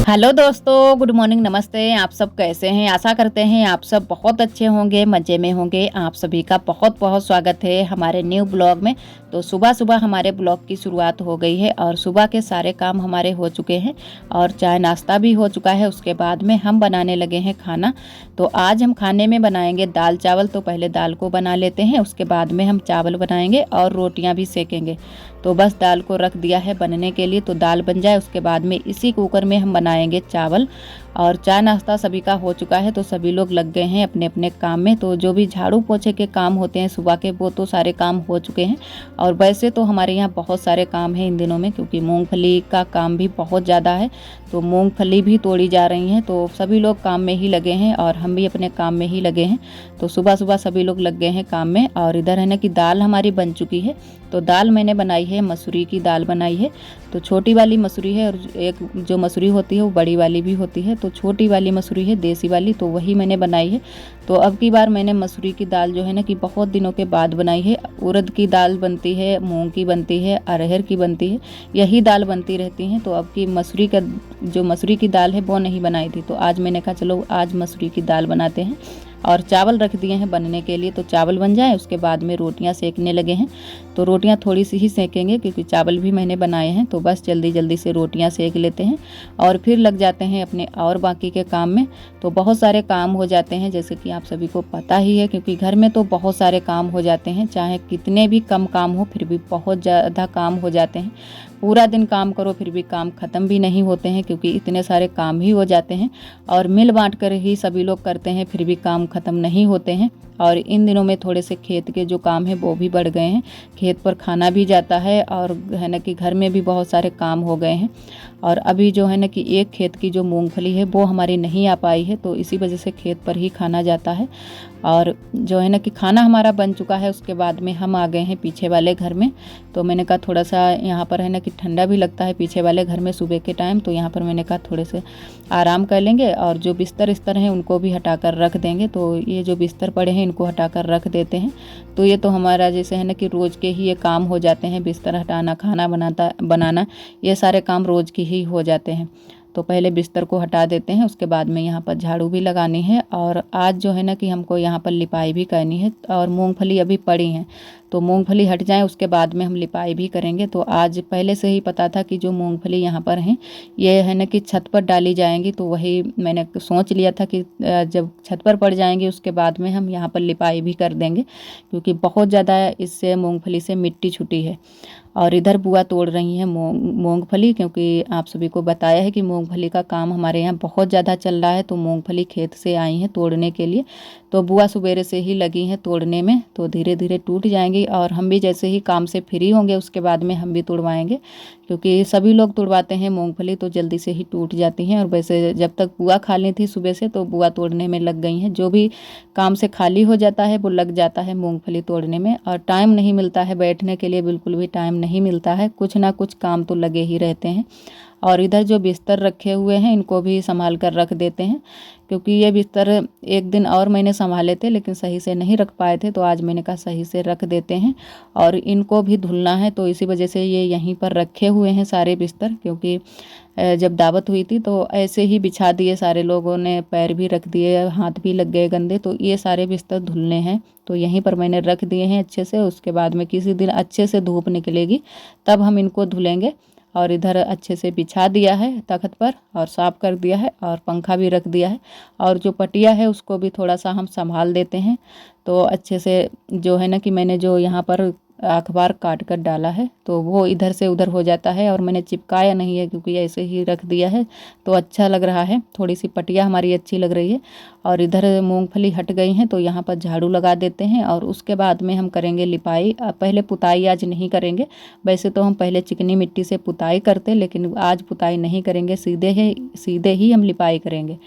Hello दोस्तों, good morning, नमस्ते। आप सब कैसे हैं? आशा करते हैं आप सब बहुत अच्छे होंगे, मज़े में होंगे। आप सभी का बहुत बहुत स्वागत है हमारे न्यू ब्लॉग में। तो सुबह सुबह हमारे ब्लॉग की शुरुआत हो गई है और सुबह के सारे काम हमारे हो चुके हैं और चाय नाश्ता भी हो चुका है। उसके बाद में हम बनाने लगे हैं खाना। तो आज हम खाने में बनाएंगे दाल चावल। तो पहले दाल को बना लेते हैं, उसके बाद में हम चावल बनाएंगे और रोटियां भी सेकेंगे। तो बस दाल को रख दिया है बनने के लिए, तो दाल बन जाए उसके बाद में इसी कुकर में हम बनाएंगे चावल। और चाय नाश्ता सभी का हो चुका है, तो सभी लोग लग गए हैं अपने अपने काम में। तो जो भी झाड़ू पोछे के काम होते हैं सुबह के, वो तो सारे काम हो चुके हैं। और वैसे तो हमारे यहाँ बहुत सारे काम हैं इन दिनों में, क्योंकि मूंगफली का काम भी बहुत ज़्यादा है। तो मूंगफली भी तोड़ी जा रही हैं, तो सभी लोग काम में ही लगे हैं और हम भी अपने काम में ही लगे हैं। तो सुबह सुबह सभी लोग लग गए हैं काम में। और इधर है ना कि दाल हमारी बन चुकी है। तो दाल मैंने बनाई है, मसूरी की दाल बनाई है। तो छोटी वाली मसूरी है और एक जो मसूरी होती है वो बड़ी वाली भी होती है। तो छोटी वाली मसूरी है देसी वाली, तो वही मैंने बनाई है। तो अब की बार मैंने मसूरी की दाल जो है ना कि बहुत दिनों के बाद बनाई है। उड़द की दाल बनती है, मूंग की बनती है, अरहर की बनती है, यही दाल बनती रहती हैं। तो अब की मसूरी की दाल है वो नहीं बनाई थी। तो आज मैंने कहा चलो आज मसूरी की दाल बनाते हैं। और चावल रख दिए हैं बनने के लिए, तो चावल बन जाए उसके बाद में रोटियां सेकने लगे हैं। तो रोटियां थोड़ी सी ही सेकेंगे क्योंकि चावल भी मैंने बनाए हैं। तो बस जल्दी जल्दी से रोटियां सेक लेते हैं और फिर लग जाते हैं अपने और बाकी के काम में। तो बहुत सारे काम हो जाते हैं, जैसे कि आप सभी को पता ही है, क्योंकि घर में तो बहुत सारे काम हो जाते हैं। चाहे कितने भी कम काम हो फिर भी बहुत ज़्यादा काम हो जाते हैं। पूरा दिन काम करो फिर भी काम ख़त्म भी नहीं होते हैं, क्योंकि इतने सारे काम ही हो जाते हैं। और मिल बांट कर ही सभी लोग करते हैं, फिर भी काम ख़त्म नहीं होते हैं। और इन दिनों में थोड़े से खेत के जो काम है वो भी बढ़ गए हैं। खेत पर खाना भी जाता है और है ना कि घर में भी बहुत सारे काम हो गए हैं। और अभी जो है ना कि एक खेत की जो मूंगफली है वो हमारी नहीं आ पाई है, तो इसी वजह से खेत पर ही खाना जाता है। और जो है ना कि खाना हमारा बन चुका है, उसके बाद में हम आ गए हैं पीछे वाले घर में। तो मैंने कहा थोड़ा सा यहाँ पर है ना कि ठंडा भी लगता है पीछे वाले घर में सुबह के टाइम। तो यहाँ पर मैंने कहा थोड़े से आराम कर लेंगे और जो बिस्तर हैं उनको भी हटाकर रख देंगे। तो ये जो बिस्तर पड़े हैं इनको हटाकर रख देते हैं। तो ये तो हमारा जैसे है ना कि रोज़ के ही ये काम हो जाते हैं, बिस्तर हटाना, खाना बनाना, ये सारे काम रोज़ की ही हो जाते हैं। तो पहले बिस्तर को हटा देते हैं, उसके बाद में यहाँ पर झाड़ू भी लगानी है। और आज जो है ना कि हमको यहाँ पर लिपाई भी करनी है। और मूंगफली अभी पड़ी हैं, तो मूंगफली हट जाए उसके बाद में हम लिपाई भी करेंगे। तो आज पहले से ही पता था कि जो मूंगफली यहाँ पर हैं ये है ना कि छत पर डाली जाएंगी। तो वही मैंने सोच लिया था कि जब छत पर पड़ जाएंगी उसके बाद में हम यहाँ पर लिपाई भी कर देंगे, क्योंकि बहुत ज़्यादा इससे मूंगफली से मिट्टी छुटी है। और इधर बुआ तोड़ रही हैं मूंगफली, क्योंकि आप सभी को बताया है कि मूंगफली का काम हमारे यहाँ बहुत ज़्यादा चल रहा है। तो मूंगफली खेत से आई हैं तोड़ने के लिए। तो बुआ सुबेरे से ही लगी हैं तोड़ने में, तो धीरे धीरे टूट जाएंगी। और हम भी जैसे ही काम से फ्री होंगे उसके बाद में हम भी तुड़वाएंगे, क्योंकि सभी लोग तुड़वाते हैं मूंगफली तो जल्दी से ही टूट जाती हैं। और वैसे जब तक बुआ खाली थी सुबह से तो बुआ तोड़ने में लग गई हैं। जो भी काम से खाली हो जाता है वो लग जाता है मूंगफली तोड़ने में। और टाइम नहीं मिलता है बैठने के लिए, बिल्कुल भी टाइम नहीं मिलता है, कुछ ना कुछ काम तो लगे ही रहते हैं। और इधर जो बिस्तर रखे हुए हैं इनको भी संभाल कर रख देते हैं, क्योंकि ये बिस्तर एक दिन और मैंने संभाले थे लेकिन सही से नहीं रख पाए थे। तो आज मैंने कहा सही से रख देते हैं और इनको भी धुलना है। तो इसी वजह से ये यहीं पर रखे हुए हैं सारे बिस्तर, क्योंकि जब दावत हुई थी तो ऐसे ही बिछा दिए सारे लोगों ने, पैर भी रख दिए, हाथ भी लग गए गंदे। तो ये सारे बिस्तर धुलने हैं, तो यहीं पर मैंने रख दिए हैं अच्छे से। उसके बाद में किसी दिन अच्छे से धूप निकलेगी तब हम इनको धुलेंगे। और इधर अच्छे से बिछा दिया है तख्त पर और साफ़ कर दिया है और पंखा भी रख दिया है। और जो पटिया है उसको भी थोड़ा सा हम संभाल देते हैं। तो अच्छे से जो है ना कि मैंने जो यहाँ पर अखबार काट कर डाला है तो वो इधर से उधर हो जाता है, और मैंने चिपकाया नहीं है क्योंकि ऐसे ही रख दिया है तो अच्छा लग रहा है। थोड़ी सी पटिया हमारी अच्छी लग रही है। और इधर मूंगफली हट गई हैं तो यहाँ पर झाड़ू लगा देते हैं और उसके बाद में हम करेंगे लिपाई। पहले पुताई आज नहीं करेंगे, वैसे तो हम पहले चिकनी मिट्टी से पुताई करते, लेकिन आज पुताई नहीं करेंगे, सीधे ही हम लिपाई करेंगे।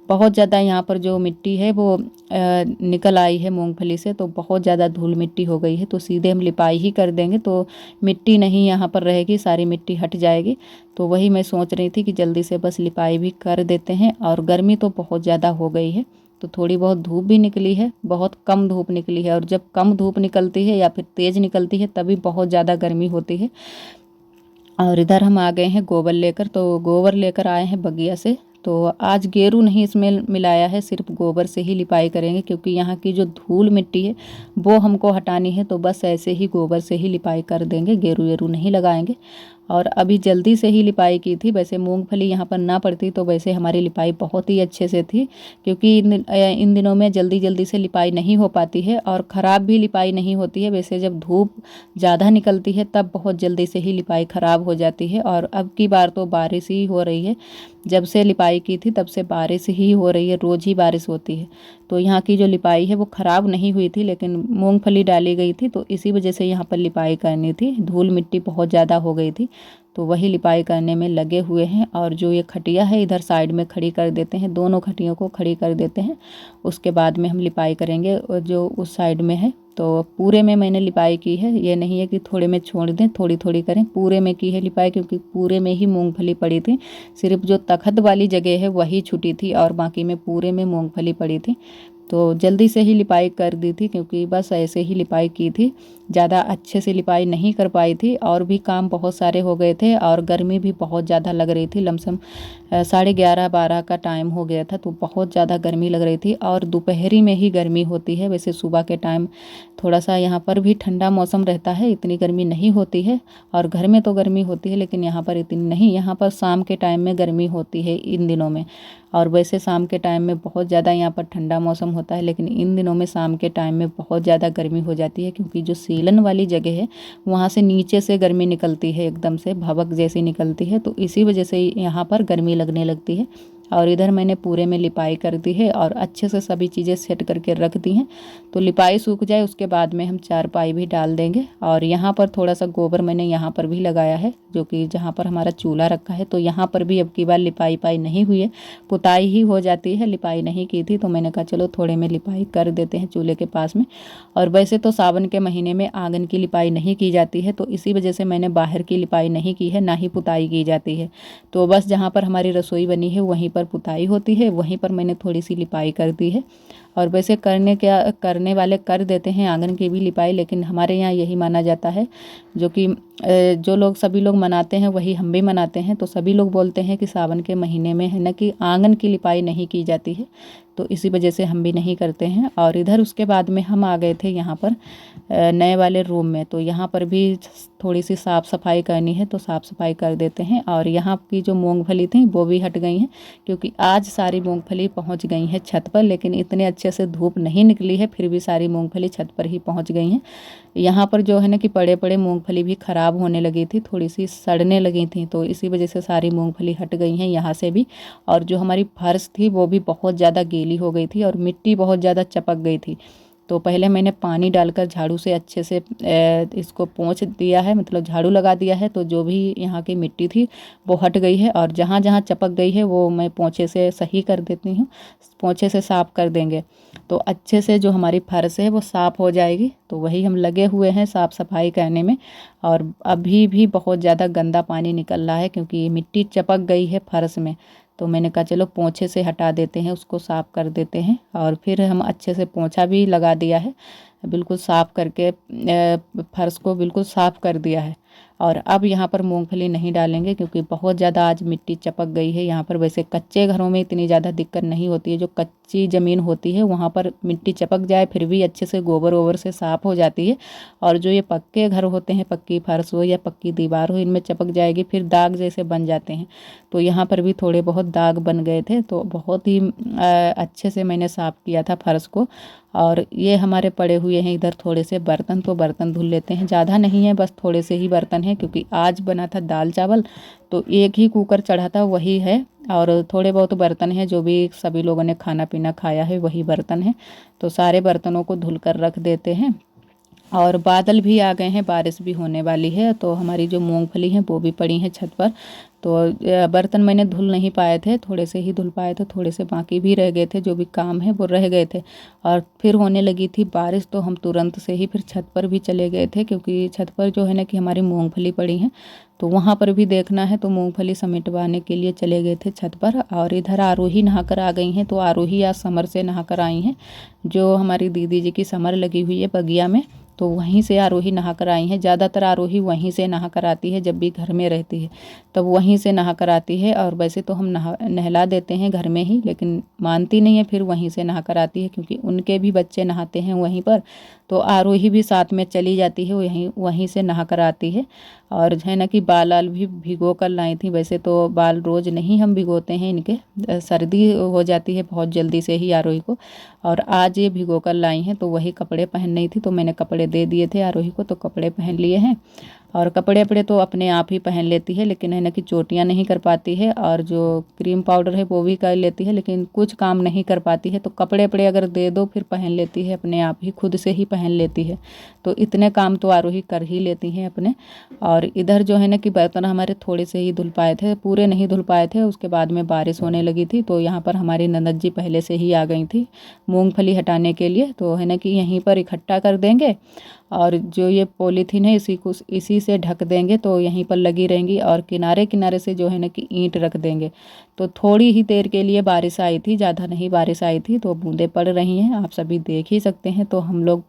बहुत ज़्यादा यहाँ पर जो मिट्टी है वो निकल आई है मूंगफली से, तो बहुत ज़्यादा धूल मिट्टी हो गई है। तो सीधे हम लिपाई ही कर देंगे, तो मिट्टी नहीं यहाँ पर रहेगी, सारी मिट्टी हट जाएगी। तो वही मैं सोच रही थी कि जल्दी से बस लिपाई भी कर देते हैं। और गर्मी तो बहुत ज़्यादा हो गई है, तो थोड़ी बहुत धूप भी निकली है, बहुत कम धूप निकली है। और जब कम धूप निकलती है या फिर तेज़ निकलती है तभी बहुत ज़्यादा गर्मी होती है। और इधर हम आ गए हैं गोबर लेकर। तो गोबर लेकर आए हैं बगिया से। तो आज गेरू नहीं इसमें मिलाया है, सिर्फ गोबर से ही लिपाई करेंगे क्योंकि यहाँ की जो धूल मिट्टी है वो हमको हटानी है। तो बस ऐसे ही गोबर से ही लिपाई कर देंगे, गेरू वेरू नहीं लगाएंगे। और अभी जल्दी से ही लिपाई की थी। वैसे मूंगफली यहाँ पर ना पड़ती तो वैसे हमारी लिपाई बहुत ही अच्छे से थी, क्योंकि इन दिनों में जल्दी जल्दी से लिपाई नहीं हो पाती है और ख़राब भी लिपाई नहीं होती है। वैसे जब धूप ज़्यादा निकलती है तब बहुत जल्दी से ही लिपाई ख़राब हो जाती है। और अब की बार तो बारिश ही हो रही है, जब से लिपाई की थी तब से बारिश ही हो रही है, रोज़ ही बारिश होती है। तो यहाँ की जो लिपाई है वो ख़राब नहीं हुई थी, लेकिन मूंगफली डाली गई थी तो इसी वजह से यहाँ पर लिपाई करनी थी। धूल मिट्टी बहुत ज़्यादा हो गई थी तो वही लिपाई करने में लगे हुए हैं। और जो ये खटिया है इधर साइड में खड़ी कर देते हैं, दोनों खटियों को खड़ी कर देते हैं, उसके बाद में हम लिपाई करेंगे जो उस साइड में है। तो पूरे में मैंने लिपाई की है, ये नहीं है कि थोड़े में छोड़ दें, थोड़ी थोड़ी करें, पूरे में की है लिपाई क्योंकि पूरे में ही मूंगफली पड़ी थी। सिर्फ जो तखत वाली जगह है वही छूटी थी और बाकी में पूरे में मूंगफली पड़ी थी। तो जल्दी से ही लिपाई कर दी थी क्योंकि बस ऐसे ही लिपाई की थी, ज़्यादा अच्छे से लिपाई नहीं कर पाई थी। और भी काम बहुत सारे हो गए थे और गर्मी भी बहुत ज़्यादा लग रही थी। लमसम 11:30-12 का टाइम हो गया था तो बहुत ज़्यादा गर्मी लग रही थी। और दोपहरी में ही गर्मी होती है, वैसे सुबह के टाइम थोड़ा सा यहाँ पर भी ठंडा मौसम रहता है, इतनी गर्मी नहीं होती है। और घर में तो गर्मी होती है लेकिन यहाँ पर इतनी नहीं, यहाँ पर शाम के टाइम में गर्मी होती है इन दिनों में। और वैसे शाम के टाइम में बहुत ज़्यादा यहाँ पर ठंडा मौसम होता है, लेकिन इन दिनों में शाम के टाइम में बहुत ज़्यादा गर्मी हो जाती है क्योंकि जो सीलन वाली जगह है वहाँ से नीचे से गर्मी निकलती है, एकदम से भभक जैसी निकलती है। तो इसी वजह से यहाँ पर गर्मी लगने लगती है। और इधर मैंने पूरे में लिपाई कर दी है और अच्छे से सभी चीज़ें सेट करके रख दी हैं। तो लिपाई सूख जाए उसके बाद में हम चारपाई भी डाल देंगे। और यहाँ पर थोड़ा सा गोबर मैंने यहाँ पर भी लगाया है, जो कि जहाँ पर हमारा चूल्हा रखा है। तो यहाँ पर भी अब की बार लिपाई पाई नहीं हुई है, पुताई ही हो जाती है, लिपाई नहीं की थी। तो मैंने कहा चलो थोड़े में लिपाई कर देते हैं चूल्हे के पास में। और वैसे तो सावन के महीने में आंगन की लिपाई नहीं की जाती है, तो इसी वजह से मैंने बाहर की लिपाई नहीं की है, ना ही पुताई की जाती है। तो बस जहाँ पर हमारी रसोई बनी है वहीं पर पुताई होती है, वहीं पर मैंने थोड़ी सी लिपाई कर दी है। और वैसे करने वाले कर देते हैं आंगन की भी लिपाई, लेकिन हमारे यहाँ यही माना जाता है, जो कि जो लोग सभी लोग मनाते हैं वही हम भी मनाते हैं। तो सभी लोग बोलते हैं कि सावन के महीने में है ना कि आंगन की लिपाई नहीं की जाती है, तो इसी वजह से हम भी नहीं करते हैं। और इधर उसके बाद में हम आ गए थे यहाँ पर नए वाले रूम में। तो यहाँ पर भी थोड़ी सी साफ़ सफाई करनी है, तो साफ़ सफाई कर देते हैं। और यहाँ की जो मूंगफली थी वो भी हट गई हैं, क्योंकि आज सारी मूंगफली पहुँच गई हैं छत पर, लेकिन इतने अच्छे से धूप नहीं निकली है, फिर भी सारी मूंगफली छत पर ही पहुँच गई हैं। यहाँ पर जो है ना कि बड़े बड़े मूंगफली भी ख़राब होने लगी थी, थोड़ी सी सड़ने लगी थी, तो इसी वजह से सारी मूंगफली हट गई हैं यहाँ से भी। और जो हमारी फर्श थी वो भी बहुत ज़्यादा गीली हो गई थी और मिट्टी बहुत ज़्यादा चपक गई थी। तो पहले मैंने पानी डालकर झाड़ू से अच्छे से इसको पोंछ दिया है, मतलब झाड़ू लगा दिया है। तो जो भी यहाँ की मिट्टी थी वो हट गई है, और जहाँ जहाँ चपक गई है वो मैं पोंछे से सही कर देती हूँ, पोंछे से साफ़ कर देंगे तो अच्छे से जो हमारी फर्श है वो साफ़ हो जाएगी। तो वही हम लगे हुए हैं साफ़ सफाई करने में। और अभी भी बहुत ज़्यादा गंदा पानी निकल रहा है क्योंकि मिट्टी चपक गई है फर्श में। तो मैंने कहा चलो पोंछे से हटा देते हैं, उसको साफ़ कर देते हैं। और फिर हम अच्छे से पोंछा भी लगा दिया है, बिल्कुल साफ़ करके फर्श को बिल्कुल साफ़ कर दिया है। और अब यहाँ पर मूंगफली नहीं डालेंगे क्योंकि बहुत ज़्यादा आज मिट्टी चपक गई है यहाँ पर। वैसे कच्चे घरों में इतनी ज़्यादा दिक्कत नहीं होती है, जो कच्ची ज़मीन होती है वहाँ पर मिट्टी चपक जाए फिर भी अच्छे से गोबर वोबर से साफ़ हो जाती है। और जो ये पक्के घर होते हैं, पक्की फर्श हो या पक्की दीवार हो, इनमें चपक जाएगी फिर दाग जैसे बन जाते हैं। तो यहाँ पर भी थोड़े बहुत दाग बन गए थे, तो बहुत ही अच्छे से मैंने साफ़ किया था फर्श को। और ये हमारे पड़े हुए हैं इधर थोड़े से बर्तन, तो बर्तन धुल लेते हैं। ज़्यादा नहीं है, बस थोड़े से ही बर्तन हैं क्योंकि आज बना था दाल चावल, तो एक ही कुकर चढ़ा था वही है। और थोड़े बहुत बर्तन हैं जो भी सभी लोगों ने खाना पीना खाया है वही बर्तन है, तो सारे बर्तनों को धुल कर रख देते हैं। और बादल भी आ गए हैं, बारिश भी होने वाली है। तो हमारी जो मूंगफली हैं वो भी पड़ी हैं छत पर। तो बर्तन मैंने धुल नहीं पाए थे, थोड़े से ही धुल पाए थे, थोड़े से बाकी भी रह गए थे, जो भी काम है वो रह गए थे। और फिर होने लगी थी बारिश, तो हम तुरंत से ही फिर छत पर भी चले गए थे क्योंकि छत पर जो है ना कि हमारी मूंगफली पड़ी हैं, तो वहाँ पर भी देखना है। तो मूंगफली समेटवाने के लिए चले गए थे छत पर। और इधर आरोही नहाकर आ गई हैं, तो आरोही आज समर से नहाकर आई हैं। जो हमारी दीदी जी की समर लगी हुई है बगिया में, तो वहीं से आरोही नहा कर आई हैं। ज़्यादातर आरोही वहीं से नहा कर आती है, जब भी घर में रहती है तब वहीं से नहा कर आती है। और वैसे तो हम नहला देते हैं घर में ही, लेकिन मानती नहीं है, फिर वहीं से नहा कर आती है क्योंकि उनके भी बच्चे नहाते हैं वहीं पर। तो आरोही भी साथ में चली जाती है, वहीं से नहा कर आती है। और है ना कि बाल आल भी भिगो कर लाई थी। वैसे तो बाल रोज़ नहीं हम भिगोते हैं इनके, सर्दी हो जाती है बहुत जल्दी से ही आरोही को। और आज ये भिगो कर लाई हैं, तो वही कपड़े पहन रही थी, तो मैंने कपड़े दे दिए थे आरोही को, तो कपड़े पहन लिए हैं। और कपड़े अपड़े तो अपने आप ही पहन लेती है, लेकिन है ना कि चोटियाँ नहीं कर पाती है, और जो क्रीम पाउडर है वो भी कर लेती है, लेकिन कुछ काम नहीं कर पाती है। तो कपड़े अपड़े अगर दे दो फिर पहन लेती है, अपने आप ही खुद से ही पहन लेती है। तो इतने काम तो आरोही कर ही लेती हैं अपने। और इधर जो है ना कि बर्तन हमारे थोड़े से ही धुल पाए थे, पूरे नहीं धुल पाए थे। उसके बाद में बारिश होने लगी थी, तो यहाँ पर हमारी ननद जी पहले से ही आ गई थी मूंगफली हटाने के लिए। तो है ना कि यहीं पर इकट्ठा कर देंगे, और जो ये पॉलीथीन है इसी से ढक देंगे, तो यहीं पर लगी रहेंगी। और किनारे किनारे से जो है ना कि ईंट रख देंगे। तो थोड़ी ही देर के लिए बारिश आई थी, ज़्यादा नहीं बारिश आई थी, तो बूंदें पड़ रही हैं, आप सभी देख ही सकते हैं। तो हम लोग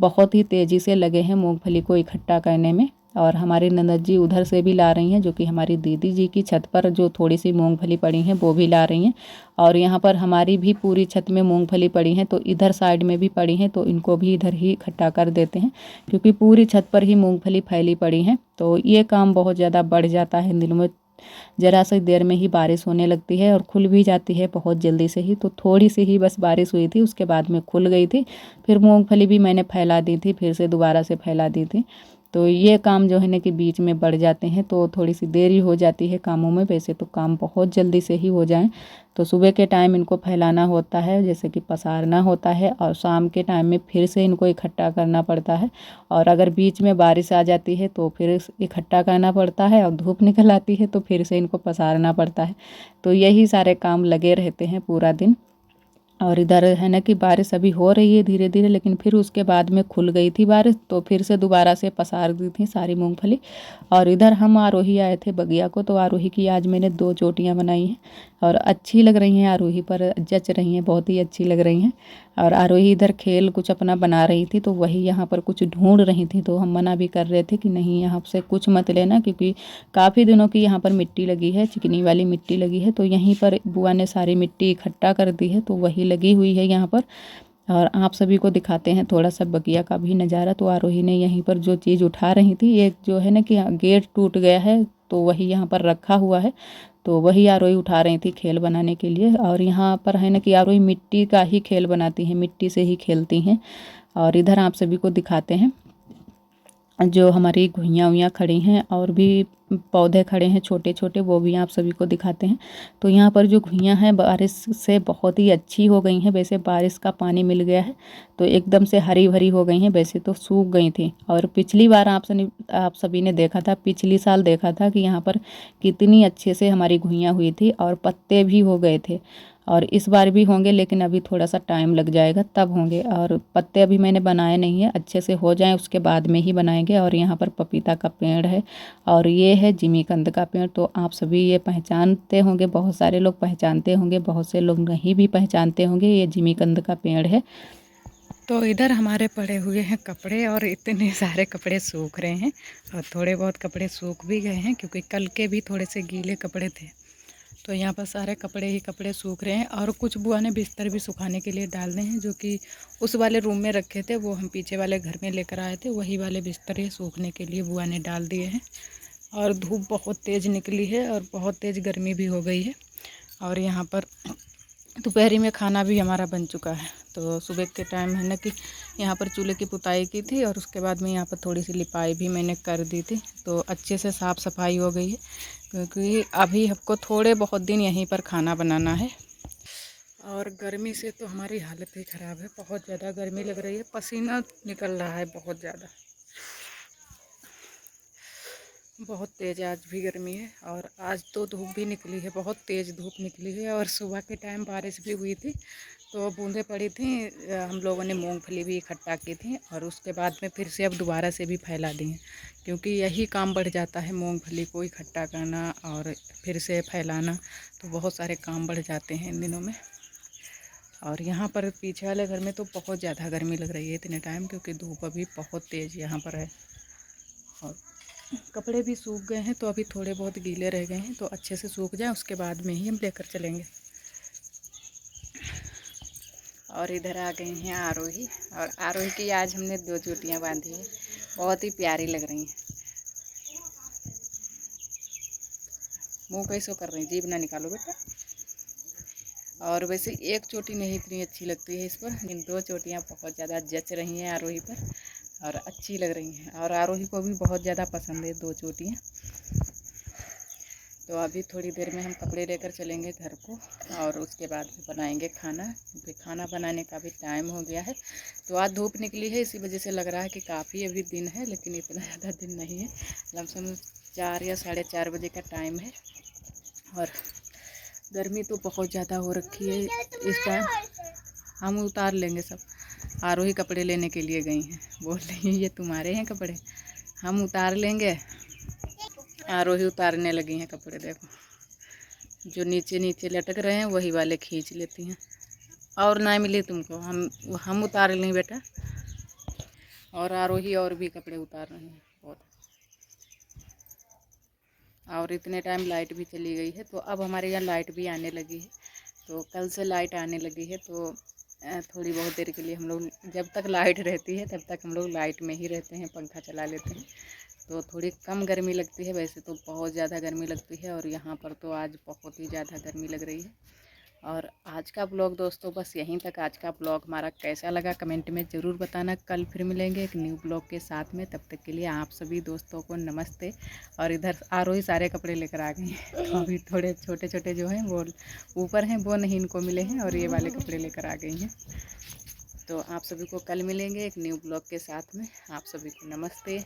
बहुत ही तेज़ी से लगे हैं मूंगफली को इकट्ठा करने में। और हमारी ननद जी उधर से भी ला रही हैं, जो कि हमारी दीदी जी की छत पर जो थोड़ी सी मूंगफली पड़ी हैं वो भी ला रही हैं। और यहाँ पर हमारी भी पूरी छत में मूंगफली पड़ी हैं, तो इधर साइड में भी पड़ी हैं, तो इनको भी इधर ही इकट्ठा कर देते हैं, क्योंकि पूरी छत पर ही मूंगफली फैली पड़ी हैं। तो ये काम बहुत ज़्यादा बढ़ जाता है इन दिनों में। ज़रा सी देर में ही बारिश होने लगती है और खुल भी जाती है बहुत जल्दी से ही। तो थोड़ी सी ही बस बारिश हुई थी, उसके बाद में खुल गई थी। फिर मूंगफली भी मैंने फैला दी थी, फिर से दोबारा से फैला दी थी। तो ये काम जो है ना कि बीच में बढ़ जाते हैं, तो थोड़ी सी देरी हो जाती है कामों में। वैसे तो काम बहुत जल्दी से ही हो जाए। तो सुबह के टाइम इनको फैलाना होता है, जैसे कि पसारना होता है, और शाम के टाइम में फिर से इनको इकट्ठा करना पड़ता है। और अगर बीच में बारिश आ जाती है तो फिर इकट्ठा करना पड़ता है, और धूप निकल आती है तो फिर से इनको पसारना पड़ता है। तो यही सारे काम लगे रहते हैं पूरा दिन। और इधर है ना कि बारिश अभी हो रही है धीरे धीरे, लेकिन फिर उसके बाद में खुल गई थी बारिश, तो फिर से दोबारा से पसार दी थी सारी मूंगफली। और इधर हम आरोही आए थे बगिया को, तो आरोही की आज मैंने 2 चोटियाँ बनाई हैं, और अच्छी लग रही हैं, आरोही पर जच रही हैं, बहुत ही अच्छी लग रही हैं। और आरोही इधर खेल कुछ अपना बना रही थी, तो वही यहाँ पर कुछ ढूंढ रही थी। तो हम मना भी कर रहे थे कि नहीं, यहाँ से कुछ मत लेना, क्योंकि काफ़ी दिनों की यहाँ पर मिट्टी लगी है, चिकनी वाली मिट्टी लगी है। तो यहीं पर बुआ ने सारी मिट्टी इकट्ठा कर दी है, तो वही लगी हुई है यहाँ पर। और आप सभी को दिखाते हैं थोड़ा सा बगिया का भी नज़ारा। तो आरोही ने यहीं पर जो चीज़ उठा रही थी, एक जो है ना कि गेट टूट गया है, तो वही यहाँ पर रखा हुआ है, तो वही आरोही उठा रही थी खेल बनाने के लिए। और यहाँ पर है ना कि आरोही मिट्टी का ही खेल बनाती हैं, मिट्टी से ही खेलती हैं। और इधर आप सभी को दिखाते हैं जो हमारी घुइयाँ वुइयाँ खड़ी हैं, और भी पौधे खड़े हैं छोटे छोटे, वो भी आप सभी को दिखाते हैं। तो यहाँ पर जो घुइयाँ हैं बारिश से बहुत ही अच्छी हो गई हैं। वैसे बारिश का पानी मिल गया है तो एकदम से हरी भरी हो गई हैं, वैसे तो सूख गई थी। और पिछली बार आप सभी ने देखा था, पिछली साल देखा था कि यहाँ पर कितनी अच्छे से हमारी घुइयाँ हुई थी और पत्ते भी हो गए थे। और इस बार भी होंगे, लेकिन अभी थोड़ा सा टाइम लग जाएगा तब होंगे। और पत्ते अभी मैंने बनाए नहीं है, अच्छे से हो जाएं उसके बाद में ही बनाएंगे। और यहाँ पर पपीता का पेड़ है, और ये है जिमीकंद का पेड़। तो आप सभी ये पहचानते होंगे, बहुत सारे लोग पहचानते होंगे, बहुत से लोग नहीं भी पहचानते होंगे, ये जिमीकंद का पेड़ है। तो इधर हमारे पड़े हुए हैं कपड़े, और इतने सारे कपड़े सूख रहे हैं, और थोड़े बहुत कपड़े सूख भी गए हैं, क्योंकि कल के भी थोड़े से गीले कपड़े थे। तो यहाँ पर सारे कपड़े ही कपड़े सूख रहे हैं। और कुछ बुआ ने बिस्तर भी सुखाने के लिए डालने हैं, जो कि उस वाले रूम में रखे थे, वो हम पीछे वाले घर में लेकर आए थे, वही वाले बिस्तर ही सूखने के लिए बुआ ने डाल दिए हैं। और धूप बहुत तेज़ निकली है, और बहुत तेज़ गर्मी भी हो गई है। और यहाँ पर दोपहरी में खाना भी हमारा बन चुका है। तो सुबह के टाइम है ना कि यहाँ पर चूल्हे की पुताई की थी, और उसके बाद में यहाँ पर थोड़ी सी लिपाई भी मैंने कर दी थी, तो अच्छे से साफ़ सफाई हो गई है। क्योंकि अभी हमको थोड़े बहुत दिन यहीं पर खाना बनाना है। और गर्मी से तो हमारी हालत ही ख़राब है, बहुत ज़्यादा गर्मी लग रही है, पसीना निकल रहा है बहुत ज़्यादा, बहुत तेज़ आज भी गर्मी है। और आज तो धूप भी निकली है, बहुत तेज़ धूप निकली है। और सुबह के टाइम बारिश भी हुई थी, तो बूंदें पड़ी थी। हम लोगों ने मूंगफली भी इकट्ठा की थी, और उसके बाद में फिर से अब दोबारा से भी फैला दी हैं, क्योंकि यही काम बढ़ जाता है, मूंगफली को इकट्ठा करना और फिर से फैलाना। तो बहुत सारे काम बढ़ जाते हैं इन दिनों में। और यहाँ पर पीछे वाले घर में तो बहुत ज़्यादा गर्मी लग रही है इतने टाइम, क्योंकि धूप अभी बहुत तेज़ यहाँ पर है। और कपड़े भी सूख गए हैं, तो अभी थोड़े बहुत गीले रह गए हैं, तो अच्छे से सूख जाए उसके बाद में ही हम लेकर चलेंगे। और इधर आ गए हैं आरोही, और आरोही की आज हमने 2 चोटियाँ बांधी है, बहुत ही प्यारी लग रही हैं। मुँह कैसो कर रही हैं, जीभ ना निकालो बेटा। और वैसे एक चोटी नहीं इतनी अच्छी लगती है इस पर, इन 2 चोटियाँ बहुत ज़्यादा जच रही हैं आरोही पर और अच्छी लग रही हैं। और आरोही को भी बहुत ज़्यादा पसंद है 2 चोटियाँ। तो अभी थोड़ी देर में हम कपड़े लेकर चलेंगे घर को, और उसके बाद बनाएंगे खाना, क्योंकि खाना बनाने का भी टाइम हो गया है। तो आज धूप निकली है, इसी वजह से लग रहा है कि काफ़ी अभी दिन है, लेकिन इतना ज़्यादा दिन नहीं है। लमसम 4 या 4:30 बजे का टाइम है। और गर्मी तो बहुत ज़्यादा हो रखी है इस टाइम। हम उतार लेंगे सब। आरोही कपड़े लेने के लिए गई हैं, बोल रही हैं ये तुम्हारे हैं कपड़े, हम उतार लेंगे। आरोही उतारने लगी हैं कपड़े, देखो जो नीचे नीचे लटक रहे हैं वही वाले खींच लेती हैं। और ना मिली तुमको, हम उतार लें बेटा। और आरोही और भी कपड़े उतार रहे हैं बहुत। और इतने टाइम लाइट भी चली गई है, तो अब हमारे यहाँ लाइट भी आने लगी है। तो कल से लाइट आने लगी है, तो थोड़ी बहुत देर के लिए हम लोग, जब तक लाइट रहती है तब तक हम लोग लाइट में ही रहते हैं, पंखा चला लेते हैं। तो थोड़ी कम गर्मी लगती है, वैसे तो बहुत ज़्यादा गर्मी लगती है। और यहाँ पर तो आज बहुत ही ज़्यादा गर्मी लग रही है। और आज का ब्लॉग दोस्तों बस यहीं तक। आज का ब्लॉग हमारा कैसा लगा कमेंट में ज़रूर बताना। कल फिर मिलेंगे एक न्यू ब्लॉग के साथ में, तब तक के लिए आप सभी दोस्तों को नमस्ते। और इधर आरोही सारे कपड़े लेकर आ गई हैं, तो अभी थोड़े छोटे छोटे जो हैं वो ऊपर हैं, वो नहीं इनको मिले हैं, और ये वाले कपड़े लेकर आ गई हैं। तो आप सभी को कल मिलेंगे एक न्यू ब्लॉग के साथ में। आप सभी को नमस्ते।